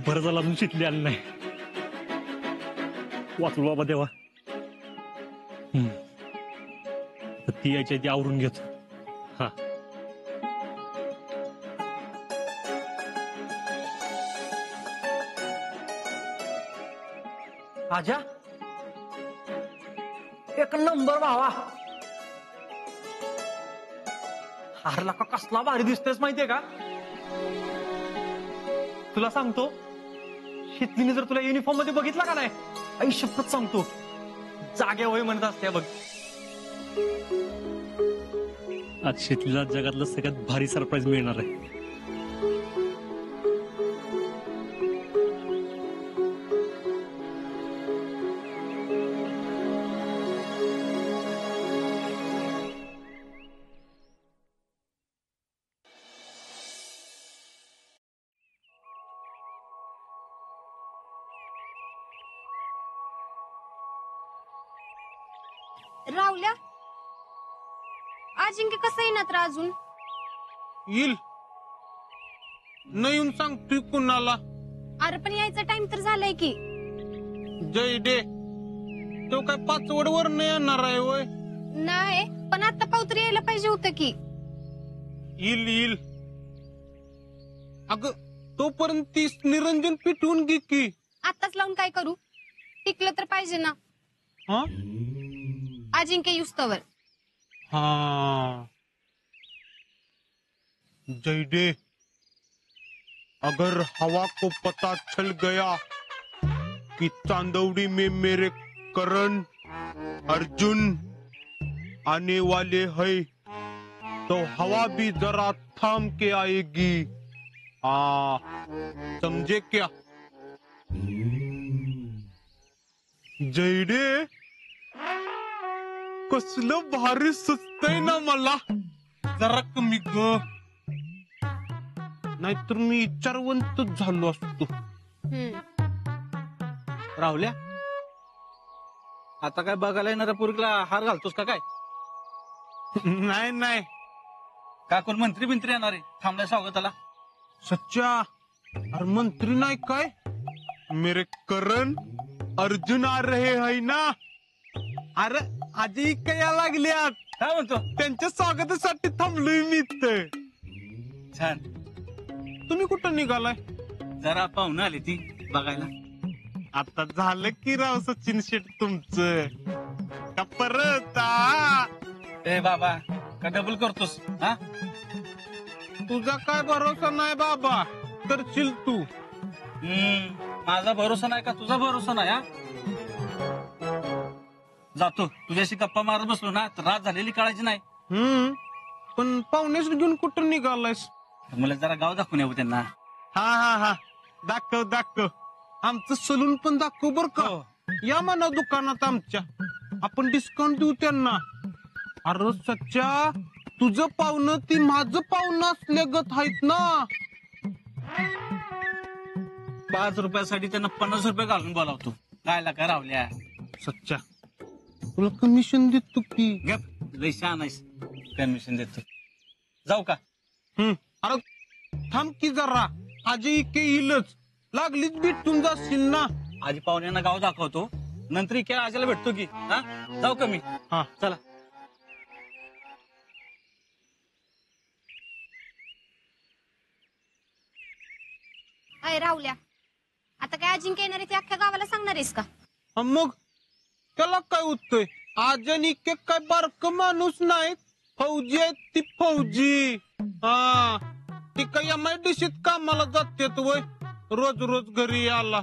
बरं झालं अजून शिकली आली नाही. वाचलो बाबा देवा. ती यायच्या ती आवरून घेत. हा आजा एक नंबर भावा. हारला का कसला भारी दिसतेस माहितीये का? तुला सांगतो शितलीने जर तुला युनिफॉर्म मध्ये बघितला का नाही, आई शपथ सांगतो जागे होय म्हणत असते बघ. आज शितलीला जगातलं सगळ्यात भारी सरप्राईज मिळणार आहे. राहुल्या अजिंक्य कसं येणार अजून? येईल न येऊन सांगतोय कुणाला. अरे पण यायचा टाइम तर झालाय की. जय डे तो काय 5 वर नाही येणार आहे वय? नाही पण आता पावतरी यायला पाहिजे होतं की. येईल येईल. अगं तोपर्यंत तीस निरंजन पिटवून घे की. आताच लावून काय करू? टिकलं तर पाहिजे ना. हा अजिंक्य युस्तवर. हाँ जयडे अगर हवा को पता चल गया कि चांदौड़ी में मेरे करण अर्जुन आने वाले हैं तो हवा भी जरा थाम के आएगी. समझे क्या? जयडे कसलं भारी सुचतय ना मला. जरा कमी ग नाहीतर मी विचारवंत झालो असतो. राहुल्या आता काय बघायला येणाऱ्या पोरीला हार घालतोस का काय? नाही नाही का कोण मंत्री बिंत्री येणार आहे थांबल्या स्वागताला? सच्चा अरे मंत्री नाही काय मेरे करण अर्जुन आ रहे है ना. अरे आजी क्या लागल्यात. काय म्हणतो? त्यांच्या स्वागतासाठी थांबलोय मी इथं. छान. तुम्ही कुठं निघालाय? जरा पाहुणं आली ती बघायला. आता झालं की राव सचिन शेट तुमचं का परत? ए बाबा का डबल करतोस? हा तुझा काय भरोसा नाही बाबा करशील तू. माझा भरोसा नाही का तुझा भरोसा नाही? हा जातो तुझ्याशी गप्पा मारत बसलो ना तर रात झालेली कळायची नाही. पण पाहुणेच घेऊन कुठं निघालायस? मला जरा गाव दाखवून यावं त्यांना. हा हा हा दाखव दाखव. आमचं सलून पण दाखव बर का. या म्हणा दुकानात आमच्या आपण डिस्काउंट देऊ त्यांना. अरे सच्चा तुझं पाहुणं ती माझं पाहुणं असल्यागत आहेत ना. 5 रुपयासाठी त्यांना 50 रुपये घालून बोलावतो. काय का रावल्या सच्चा तुला कमिशन देतो की. गप लय छान आहेस. कमिशन देतो. जाऊ का? अरे थांब की जरा. आजी इके येईलच. लागलीच भेटून जाशील ना. आधी पाहुण्यांना गाव दाखवतो नंतर इके आजीला भेटतो की. हा जाऊ का मी? हा चला. अय राहुल्या आता काय अजिंक्य येणार आहे ते अख्ख्या गावाला सांगणार आहेस का? मग त्याला काय होतंय? आजनी के काय बारक माणूस नाही. फौजी आहेत ती फौजी. हा ती काय MIDCत कामाला जातात वय रोज रोज घरी यायला.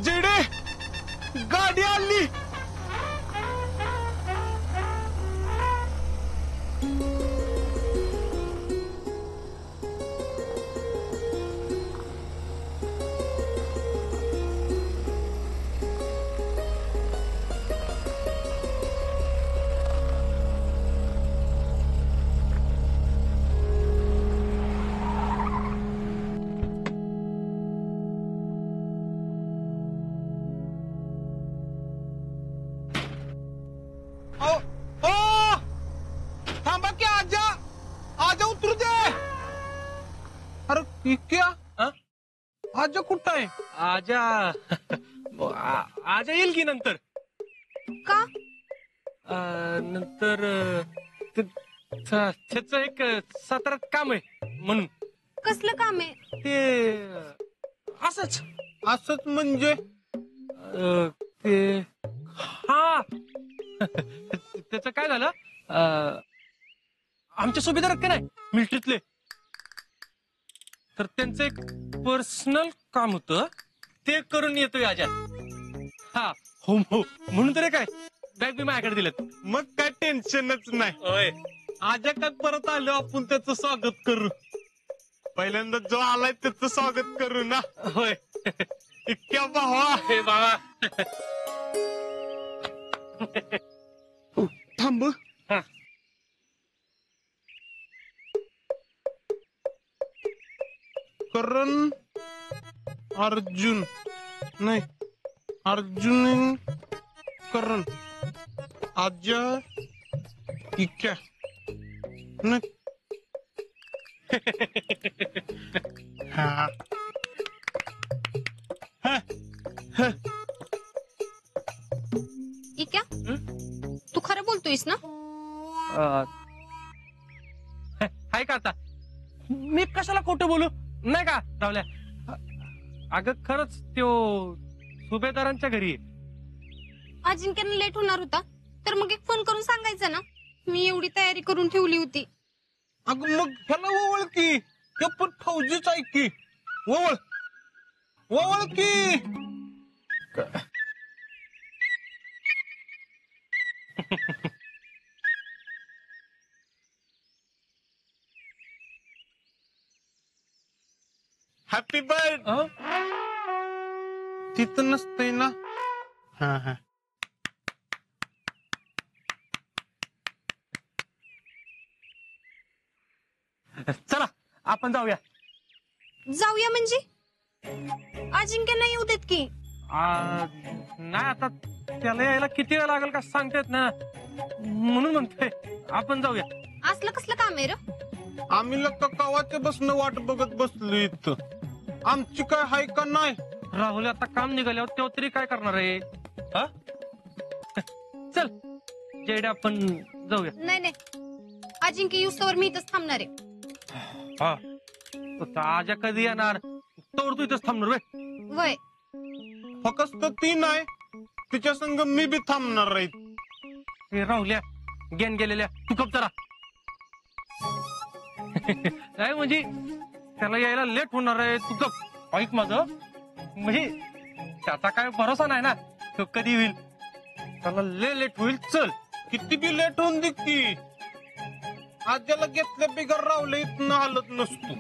जेडे गाडी आली. थांबा की आजा आजा उतरू दे. अरे क्या हा? आजा कुठं आहे? आजा आजा येईल की नंतर. का? नंतर त्याच एक साताऱ्यात काम आहे म्हणून. कसलं काम आहे? ते असंच असंच म्हणजे ते हा त्याच काय झालं, आमच्या सुभेदार का नाही मिलिटरीतले, तर त्यांचं एक पर्सनल काम होतं ते करून येतोय आजा. हा हो हो म्हणून तरी काय बॅग बी माझ्याकडे दिलेत. मग काय टेन्शनच नाही. होय आजा काय परत आलो आपण त्याचं स्वागत करू. पहिल्यांदा जो आलाय त्याचं स्वागत करू ना. होय. इतक्या भावा. हे बाबा थांब. हा. करण अर्जुन नाही अर्जुन करण आजा इक्या नाही. हा. इक्या तू खरं बोलतोयस ना? हाय का आता मी कशाला खोटं बोलू नाही का रावल्या. अगं खरंच त्यो सुभेदारांच्या घरी आहे. अजिंक्यनं लेट होणार होता तर मग एक फोन करून सांगायचं ना. मी एवढी तयारी करून ठेवली होती. अगं मग ह्याला ओवळ की. ते पण फौजीच आहे की. ओवळ ओवळ की. Happy birthday. तिथं नसतंय ना. हा हा. चला आपण जाऊया. जाऊया म्हणजे अजिंक्य नाही येऊ देत की. नाही आता त्याला यायला किती वेळ लागेल का सांगता येत ना, म्हणून म्हणतोय आपण जाऊया. असलं कसलं काम आहे र? आम्ही लोक कवाच्या बसणं वाट बघत बसलो इथं. आमची काय हाय का नाही? राहुल आता काम निघाल्यावर तेव्हा तरी काय करणार आहे. हा चल जेडे आपण जाऊया. नाही नाही अजिंक्य युस्तवर मी इथंच थांबणार आहे. हा आजा कधी येणार तोवर तू इथंच थांबणार वे. वय फक्त ती नाही तिच्या संग मी बी थांबणार आहे. हे राहुल्या गेन गेलेल्या तू कप जरा. काय म्हणजे त्याला यायला लेट होणार आहे. तू कप ऐक माझं. म्हणजे त्याचा काय भरोसा नाही ना तो कधी होईल. त्याला लेट होईल. चल किती बी लेट होऊन दे की. आज्याला घेतल्या बिगर रावलं इथनं हालत नसतो.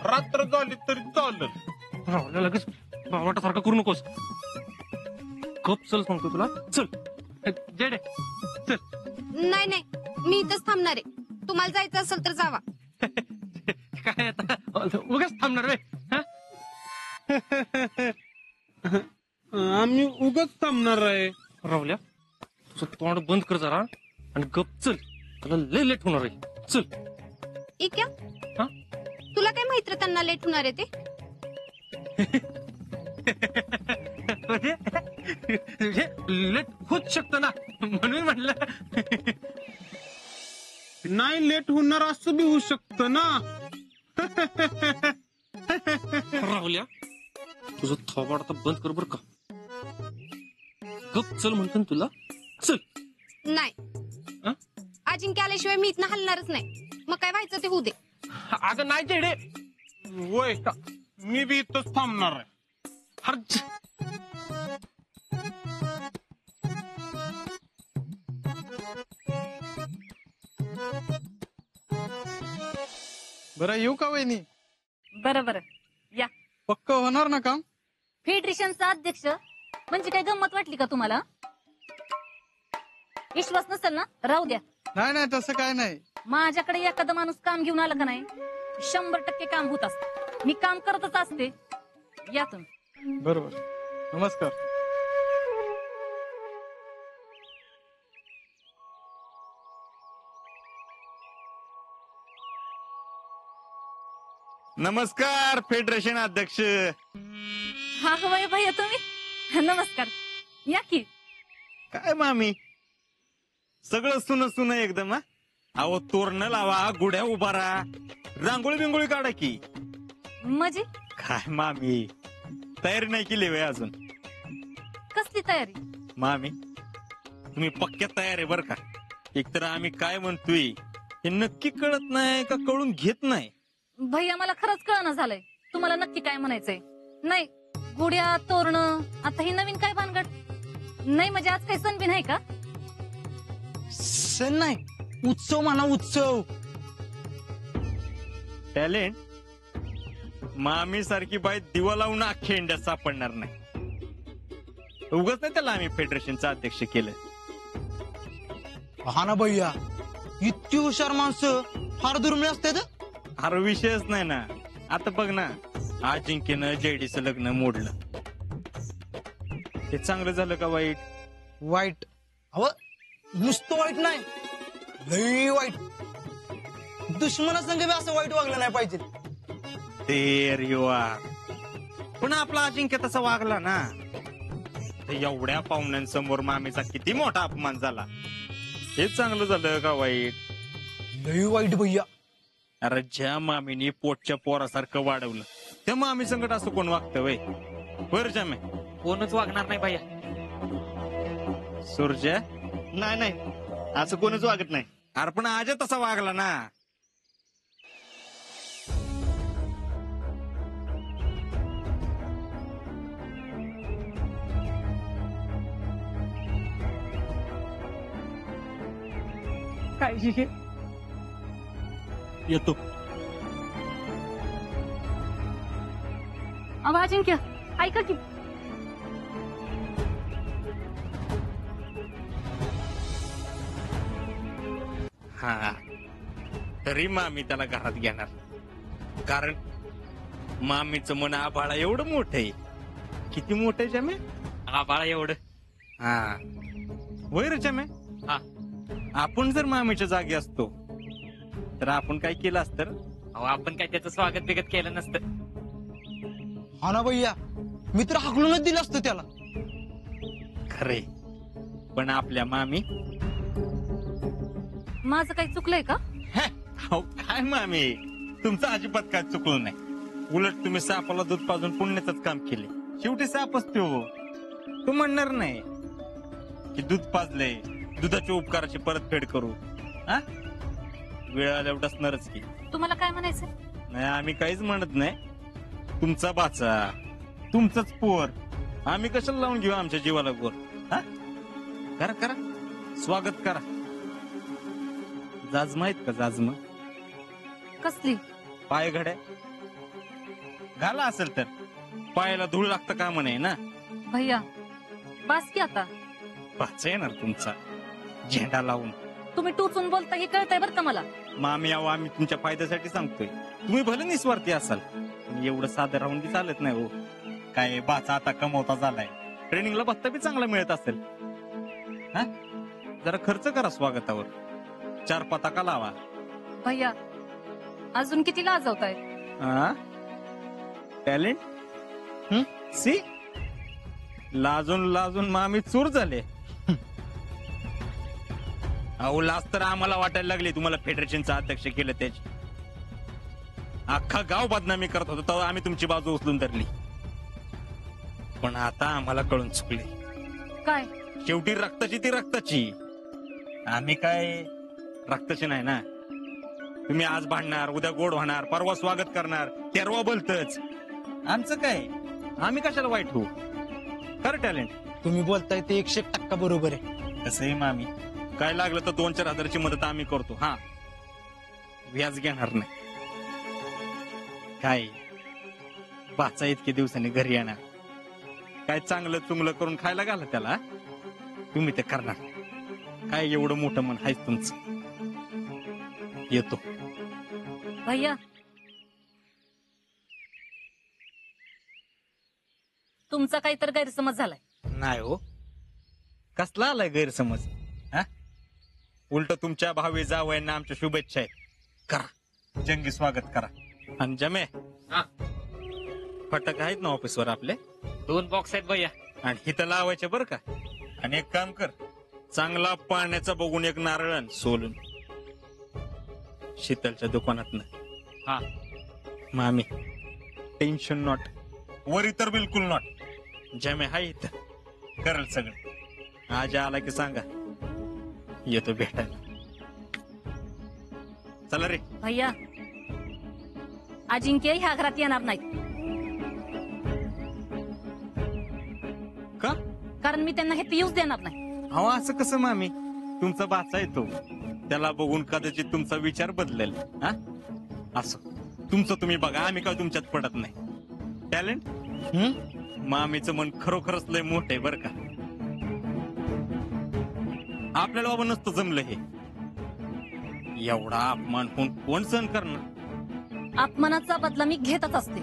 रात्र झाली तरी चालत. राहुल्या लगेच बावटासारखं करू नकोस. कप चल सांगतो तुला. चल जेडे चल. नाही नाही मी इथंच थांबणार आहे. तुम्हाला जायचं असेल तर जावा. काय आता उगाच थांबणार रे. आम्ही उगाच थांबणार आहे. राहुल्या तुझं तोंड बंद कर जरा आणि गप चल. तुला लय लेट होणार आहे. चल. इक्या हा तुला काय माहित रे त्यांना लेट होणार आहे ते? म्हणजे लेट होत शकतं ना म्हणून म्हणलं. नाही लेट होणार असं बी होऊ शकतं ना. राहुल्या तुझं थोबाड आता बंद कर बर का. गप चल म्हणतो तुला. चल. नाही हं? अजिंक्य आल्याशिवाय मी इथनं हलणारच नाही. मग काय व्हायचं ते होऊ दे. अगं नाही जेडे. वय मी बी इथंच थांबणार आहे. हर्ज बरं येऊ का वहिनी? बरं बरं या. पक्क होणार ना काम? फेडरेशनचा अध्यक्ष म्हणजे काय गंमत वाटली का तुम्हाला? विश्वास नसेल ना राहू द्या. नाही नाही तसं काय नाही. माझ्याकडे एखादा माणूस काम घेऊन आला का नाही 100% काम होत असत. मी काम करतच असते. या तुम्ही. बरोबर. नमस्कार. नमस्कार फेडरेशन अध्यक्ष. हा हवाय भैया तुम्ही नमस्कार या की. काय मामी सगळं सुन एकदम. हा अहो तोरण लावा, गुढ्या उभारा, रांगोळी बिंगोळी काढा की. म्हणजे काय मामी तयारी नाही केली वे अजून. कसली तयारी? मामी तुम्ही पक्क्या तयार आहे बर का. एकतर आम्ही काय म्हणतोय हे नक्की कळत नाही का कळून घेत नाही. भैया मला खरंच कळना झालंय तुम्हाला नक्की काय म्हणायचंय. नाही गुड्या तोरण आता ही नवीन काय भानगड नाही म्हणजे आज काही सण बी नाही का? सण नाही, उत्सव म्हणा उत्सव. टॅलेंट मामी सारखी बाई दिवा लावून अख्ख्या इंडियात सापडणार नाही. उगाच नाही त्याला आम्ही फेडरेशनचं अध्यक्ष केलं. हा ना भैया, इतकी हुशार माणसं फार दुर्मिळ असतात. अरे विषयच नाही ना. आता बघ ना अजिंक्यनं जेडीचं लग्न मोडलं. ते चांगलं झालं का वाईट? वाईट? अव नुसतं वाईट नाही, लई वाईट. दुश्मनासंग बी असं वाईट वागलं नाही पाहिजे. देर युवा पण आपला अजिंक्य तसा वागला ना. ते एवढ्या पाहुण्यांसमोर मामीचा किती मोठा अपमान झाला. हे चांगलं झालं का वाईट? लई वाईट भैया. अरे ज्या मामीने पोटच्या पोरासारखं वाढवलं त्या मामी संकट असं कोण वागतं वय? बर जामे कोणच वागणार नाही भैया. सूर्या नाही नाही असं कोणच वागत नाही. अरे पण आज तसा वागला ना. काळजी घे. येतो. अहो अजिंक्य ऐका की. हा तरी मामी त्याला घरात घेणार. कारण मामीचं मन आभाळा एवढं मोठं आहे. किती मोठं आहे जामे? आबाळा एवढं. हा वय रे जामे. हा. आपण जर मामीच्या जागी असतो तर आपण काय केलं असतं? अहो आपण काय त्याचं स्वागत बिगत केलं नसतं. हा ना भैया, मी तर हाकलूनच दिलं असतं त्याला. खरे पण आपल्या मामी. माझं काही चुकलंय का? अहो काय मामी तुमचं अजिबात काय चुकलं नाही. उलट तुम्ही सापाला दूध पाजून पुण्याच काम केले. शेवटी साप असतो. तू म्हणणार नाही की दूध पाजले दुधाच्या उपकाराची परतफेड करू. हा वेळ आल्यावर असणारच की. तुम्हाला काय म्हणायचंय? नाही आम्ही काहीच म्हणत नाही. तुमचा बाचा तुमचंच पोर आम्ही कशाला लावून घेऊ आमच्या जीवाला गोर. हा करा करा स्वागत करा. जाजमा आहेत का? जाजमा कसली? पाय घड्या घाला असेल तर पायाला धूळ लागतं का म्हणे ना. भैया बास की आता. पाच येणार तुमचा झेंडा लावून. तुम्ही टोचून बोलता हे कळतंय बरं का मला. मामी अहो आम्ही तुमच्या फायद्यासाठी सांगतोय. तुम्ही भले निस्वार्थी असाल पण एवढं साधं राहून बी चालत नाही हो. काय बाचा आता कमवता झालाय. ट्रेनिंगला भत्ता बी चांगला मिळत असेल. हा जरा खर्च करा स्वागतावर. 4 पताका लावा. भैया अजून किती लाजवताय? हा टॅलेंट सी लाजून लाजून मामी चूर झाले. अहो लाज तर आम्हाला वाटायला लागली तुम्हाला फेडरेशनचा अध्यक्ष केलं त्याची. अख्खा गाव बदनामी करत होतो तेव्हा आम्ही तुमची बाजू उचलून धरली. पण आता आम्हाला कळून चुकले. काय? शेवटी रक्ताची ती रक्ताची. आम्ही काय रक्ताची नाही ना. तुम्ही आज भांडणार उद्या गोड होणार परवा स्वागत करणार तेरवा बोलतच. आमचं काय आम्ही कशाला वाईट होऊ? खरं टॅलेंट तुम्ही बोलताय ते 101% बरोबर आहे. कसंही मामी काय लागलं तर 2-4 हजाराची मदत आम्ही करतो. हा व्याज घेणार नाही. काय बाचा इतके दिवसांनी घरी येणार. काय चांगलं चुंगलं करून खायला घाला त्याला. तुम्ही ते करणार. काय एवढं मोठं मन आहेच तुमचं. येतो. भैया तुमचा काहीतरी गैरसमज झालाय. नाही हो कसला आलाय गैरसमज? हा उलट तुमच्या भावी जावयांना आमच्या शुभेच्छा आहेत. करा जंगी स्वागत करा. आणि जमे हा. फटक आहेत ना ऑफिसवर आपले 2 बॉक्स आहेत भैया. आणि इथं लावायचे बरं का. आणि एक काम कर, चांगला पाण्याचा बघून एक नारळ आण सोलून शीतलच्या दुकानातनं. हा. मामी टेन्शन नॉट, वरी तर बिलकुल नॉट. जमे हाय इथं करल सगळं. आज आला की सांगा, येतो भेटायला. चला रे. भैया अजिंक्य ह्या घरात येणार नाही, का? कारण मी त्यांना हे येऊच देणार नाही. अहो असं कसं मामी, तुमचा भाचा येतो, त्याला बघून कदाचित तुमचा विचार बदलेल. हा असं तुमचं तुम्ही बघा, आम्ही काय तुमच्यात पडत नाही. टॅलेंट मामीचं मन खरोखरच लय मोठं आहे बरं का. आपल्याला बाबा नसतं जमलं हे. एवढा अपमान होऊन कोण सहन करणार. अपमानाचा बदला मी घेतच असते,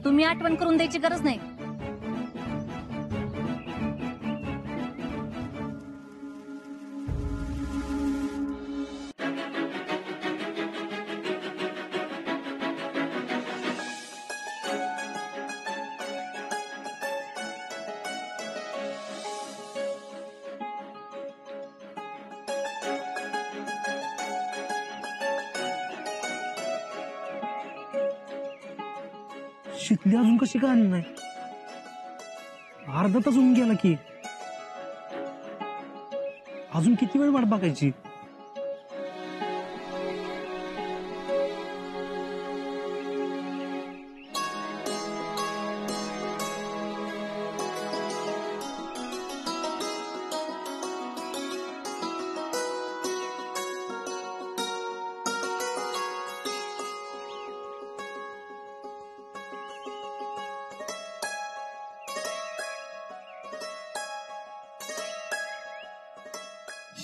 तुम्ही आठवण करून द्यायची गरज नाही. शिकली अजून कशी काय आली नाही? अर्धा तास होऊन गेला की. अजून किती वेळ वाट बघायची?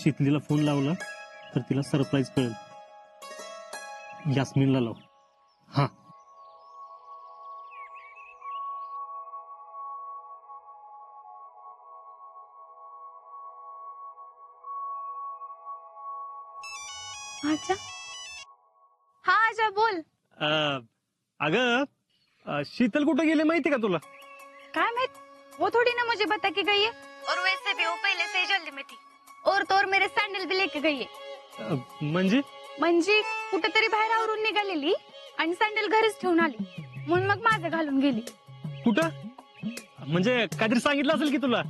शिकलीला फोन लावला तर तिला सरप्राईज कळेल. यास्मिनला लाव. हा. अच्छा. हा आजा बोल. अगं शीतल कुठं गेले माहिती का तुला? काय माहित, वो थोड़ी ना मुझे बता के गई है, और वैसे भी वो पहले से ही जल्दी में थी. और तो और मेरे सॅन्डल भी लेके गई है. म्हणजे म्हणजे कुठेतरी बाहेर आवरून निघालेली आणि सॅन्डल घरीच ठेवून आली, म्हणून मग माझं घालून गेली. कुठं? म्हणजे काहीतरी सांगितलं असेल की तुला?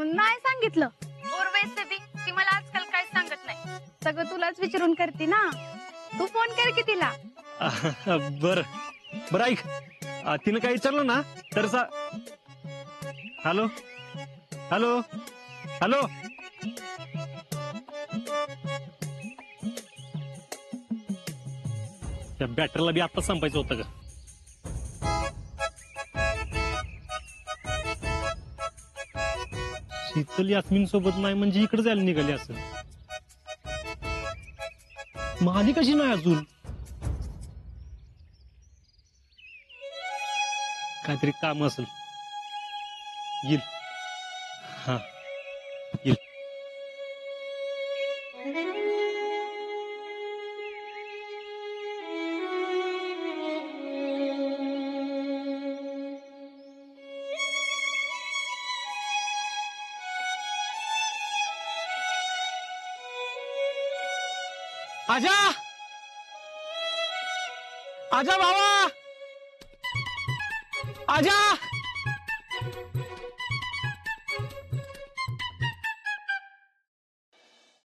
नाही सांगितलं. और वैसे भी ती मला आजकाल काय सांगत नाही, सगळं तुलाच विचारून करते ना. तू फोन कर की तिला. बर बर ऐक, तिनं काही विचारलं ना तर हॅलो हॅलो हॅलो. त्या बॅटरीला बी आता संपायचं होतं का? शीतल यास्मिन सोबत नाही म्हणजे इकडे जायला निघाली असं. माझी कशी नाही अजून? काहीतरी काम असेल. येईल. हा येईल. आजा आजा भावा आजा.